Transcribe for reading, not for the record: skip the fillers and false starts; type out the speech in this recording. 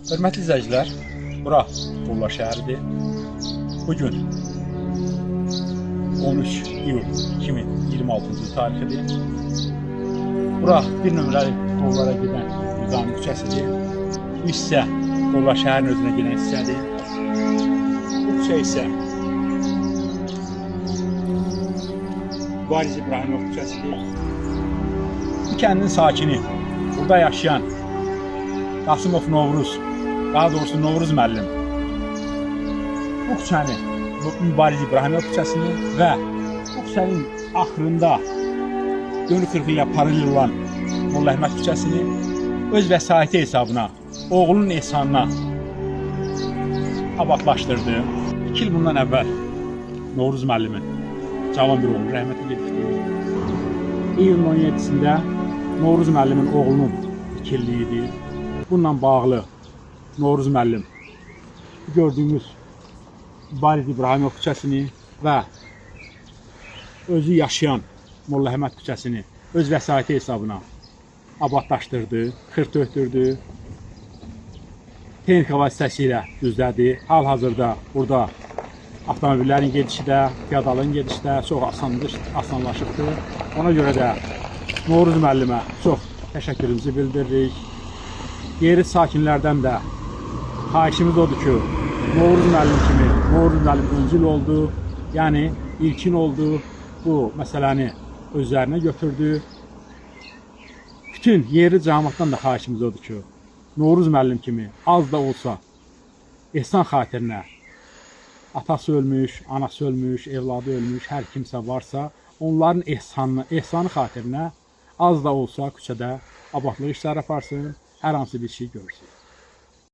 Hörmətli izləyicilər, bura Qurla şəhəridir. Bugün 13 iyul 2026-cı tarixidir. Bura bir nömrəli Qurlara gedən Nizami küçəsidir. Bu hissə Qurla şəhərin özünə gedən hissədir. Bu küçə isə Mübariz İbrahimov küçəsidir. Bu kəndin sakini, burada yaşayan Qasımov Novruz, daha doğrusu Novruz müəllim bu küçəni, bu Mübariz İbrahimov küçəsini və bu küçənin axırında dönük qırğı ilə paralel olan Molla Əhməd küçəsini öz vəsaiti hesabına, oğlunun ehsanına abadlaşdırdı. 2 il bundan əvvəl Novruz müəllimin cavan bir oğlu rəhmətə gedibdir. İyulun 17-sində Novruz müəllimin oğlunun 2 illiyidir. Bununla bağlı Novruz müəllim gördüyümüz Mübariz İbrahimov küçəsini və özü yaşayan Molla Əhməd küçəsini öz vəsaiti hesabına abadlaşdırdı, xırt ötürdü, texnika vasitəsilə düzlədi. Hal-hazırda burada avtomobillərin gedişi də, piyadalığın gedişi də çox asanlaşıbdır. Ona görə də Novruz müəllimə çox təşəkkürümüzü bildiririk. Yeri sakinlərdən də xahişimiz odur ki, Novruz müəllim kimi, Novruz müəllim öncül oldu, yəni ilkin oldu, bu məsələni özlərinə götürdü. Bütün yerli cəmaatdan da xahişimiz odur ki, Novruz müəllim kimi az da olsa ehsan xatirinə atası ölmüş, anası ölmüş, evladı ölmüş, hər kimsə varsa onların ehsanı xatirinə az da olsa küçədə abadlıq işləri aparsın, hər hansı bir şey görsün.